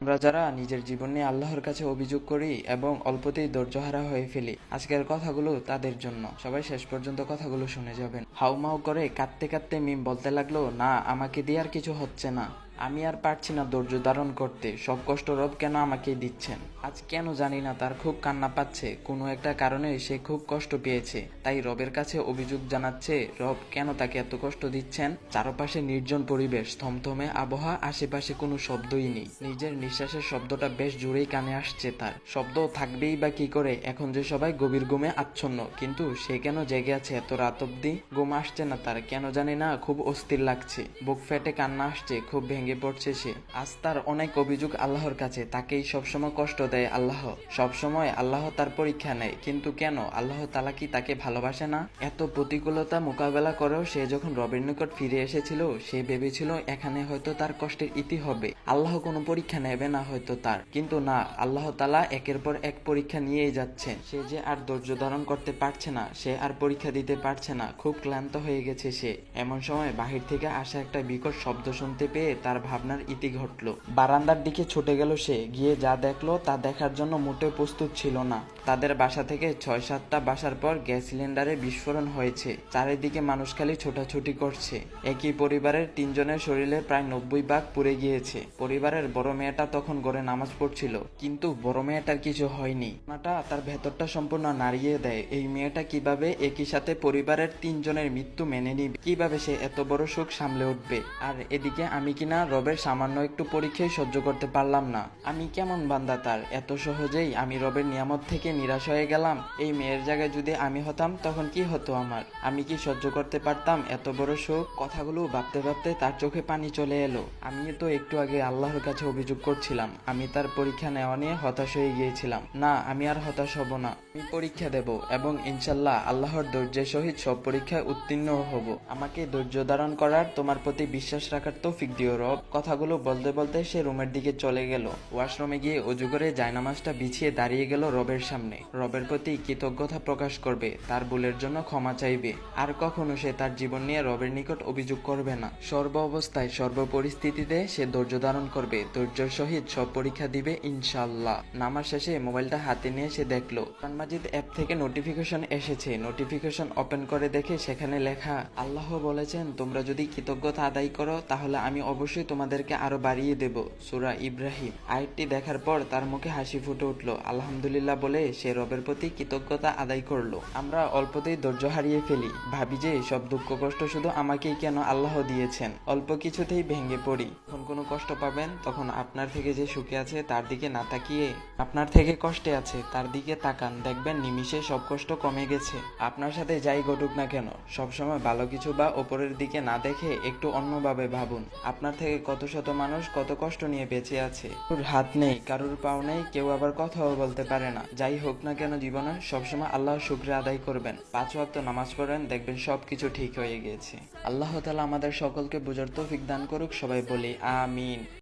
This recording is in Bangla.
আমরা যারা নিজের জীবন নিয়ে আল্লাহর কাছে অভিযোগ করি এবং অল্পতেই ধৈর্যহারা হয়ে ফেলি, আজকের কথাগুলো তাদের জন্য। সবাই শেষ পর্যন্ত কথাগুলো শুনে যাবেন। হাউমাউ করে কাঁদতে কাঁদতে মিম বলতে লাগলো, না আমাকে দিয়ে আর কিছু হচ্ছে না, আমি আর পারছি না ধৈর্য ধারণ করতে, সব কষ্ট রব কেন আমাকেই দিচ্ছেন। আজ কেন জানি না তার খুব কান্না পাচ্ছে, কোনো একটা কারণে সে খুব কষ্ট পেয়েছে, তাই রবের কাছে অভিযোগ জানাচ্ছে রব কেন তাকে এত কষ্ট দিচ্ছেন। চারপাশে নির্জন পরিবেশ, থমথমে আবহাওয়া, আশেপাশে কোনো শব্দই নেই। নিজের নিঃশ্বাসের শব্দটা বেশ জোরেই কানে আসছে তার। শব্দ থাকবেই বা কি করে, এখন যে সবাই গভীর ঘুমে আচ্ছন্ন, কিন্তু সে কেন জেগে আছে এত রাত অব্দি। ঘুম আসছে না তার, কেন জানি না খুব অস্থির লাগছে, বুক ফেটে কান্না আসছে, খুব ভেঙে পড়ছে সে। আজ তার অনেক অভিযোগ আল্লাহর কাছে, তাকেই সবসময় কষ্ট দেয় আল্লাহ, সবসময় আল্লাহ তার পরীক্ষা নেয়, কিন্তু কেন আল্লাহ তাআলা কি তাকে ভালোবাসে না? এত প্রতিকূলতা মোকাবেলা করেও সে যখন রবের নিকট ফিরে এসেছিল, সে ভেবেছিল এখানে হয়তো তার কষ্টের ইতি হবে, আল্লাহ কোনো পরীক্ষা নেবে না হয়তো তার, কিন্তু না, আল্লাহ তাআলা একের পর এক পরীক্ষা নিয়েই যাচ্ছে। সে যে আর ধৈর্য ধারণ করতে পারছে না, সে আর পরীক্ষা দিতে পারছে না, খুব ক্লান্ত হয়ে গেছে সে। এমন সময় বাহির থেকে আসা একটা বিকট শব্দ শুনতে পেয়ে তার ভাবনার ইতি ঘটল। বারান্দার দিকে ছুটে গেল সে, গিয়ে যা দেখলো তা দেখার জন্য মোটেও প্রস্তুত ছিল না। তাদের বাসা থেকে ৬-৭টা বাসার পর গ্যাস সিলিন্ডারে বিস্ফোরণ হয়েছে, চারিদিকে মানুষ খালি ছোটাছুটি করছে। একই পরিবারের ৩ জনের শরীরের প্রায় ৯০ ভাগ পুড়ে গিয়েছে। পরিবারের বড় মেয়েটা তখন ঘরে নামাজ পড়ছিল, কিন্তু বড় মেয়েটার কিছু হয়নি। ঘটনাটা তার ভেতরটা সম্পূর্ণ নাড়িয়ে দেয়। এই মেয়েটা কিভাবে একই সাথে পরিবারের ৩ জনের মৃত্যু মেনে নিবে, কিভাবে সে এত বড় সুখ সামলে উঠবে। আর এদিকে আমি কিনা রবের সামান্য একটু পরীক্ষাই সহ্য করতে পারলাম না। আমি কেমন বান্দা তার, এত সহজেই আমি রবের নিয়ামত থেকে নিরাশ হয়ে গেলাম। এই মেয়ের জায়গায় যদি আমি হতাম তখন কি হতো আমার, আমি কি সহ্য করতে পারতাম এত বড় সুখ? কথাগুলো ভাবতে ভাবতে তার চোখে পানি চলে এলো। আমি তো একটু আগে আল্লাহর কাছে অভিযোগ করছিলাম, আমি তার পরীক্ষা নেওয়া নিয়ে হতাশ হয়ে গিয়েছিলাম। না, আমি আর হতাশ হব না, আমি পরীক্ষা দেব এবং ইনশাল্লাহ আল্লাহর ধৈর্যের সহিত সব পরীক্ষায় উত্তীর্ণ হব। আমাকে ধৈর্য ধারণ করার, তোমার প্রতি বিশ্বাস রাখার তৌফিক দিও রব। কথাগুলো বলতে বলতে সে রুমের দিকে চলে গেল। ওয়াশরুমে গিয়ে অজু করে জায়নামাজটা বিছিয়ে দাঁড়িয়ে গেল রবের সামনে। রবের প্রতি কৃতজ্ঞতা প্রকাশ করবে, তার ভুলের জন্য ক্ষমা চাইবে। আর কখনো সে তার জীবন নিয়ে রবের নিকট অভিযোগ করবে না। সর্ব অবস্থায়, সর্ব পরিস্থিতিতে সে ধৈর্য ধারণ করবে, ধৈর্যের সহিত সব পরীক্ষা দিবে ইনশাআল্লাহ। নামাজ শেষে মোবাইলটা হাতে নিয়ে সে দেখলো কোরআন মাজিদ অ্যাপ থেকে নোটিফিকেশন এসেছে। নোটিফিকেশন ওপেন করে দেখে সেখানে লেখা, আল্লাহ বলেছেন তোমরা যদি কৃতজ্ঞতা আদায় করো তাহলে আমি অবশ্যই তোমাদেরকে আরো বাড়িয়ে দেব। সূরা ইব্রাহিম। আয়াতটি দেখার পর তার মুখে হাসি ফুটে উঠলো। আলহামদুলিল্লাহ বলে সে রবের প্রতি কৃতজ্ঞতা আদায় করলো। আমরা অল্পতেই ধৈর্য হারিয়ে ফেলি, ভাবি যে সব দুঃখ কষ্ট শুধু আমাকেই কেন আল্লাহ দিয়েছেন, অল্প কিছুতেই ভেঙে পড়ি। যখন কোনো কষ্ট পাবেন তখন আপনার থেকে যে সুখে আছে তার দিকে না তাকিয়ে আপনার থেকে কষ্টে আছে তার দিকে তাকান, দেখবেন নিমিষে সব কষ্ট কমে গেছে। আপনার সাথে যাই ঘটুক না কেন, সবসময় ভালো কিছু বা ওপরের দিকে না দেখে একটু অন্যভাবে ভাবুন। আপনার থেকে কত শত মানুষ কত কষ্ট নিয়ে বেঁচে আছে, কারুর হাত নেই, কারুর পাও নেই, কেউ আবার কথাও বলতে পারে না। যাই হোক না কেন জীবনে সবসময় আল্লাহর শুকরিয়া আদায় করবেন, ৫ ওয়াক্ত নামাজ পড়েন, দেখবেন সবকিছু ঠিক হয়ে গিয়েছে। আল্লাহ তাআলা আমাদের সকলকে বুঝার তৌফিক দান করুক, সবাই বলি আমিন।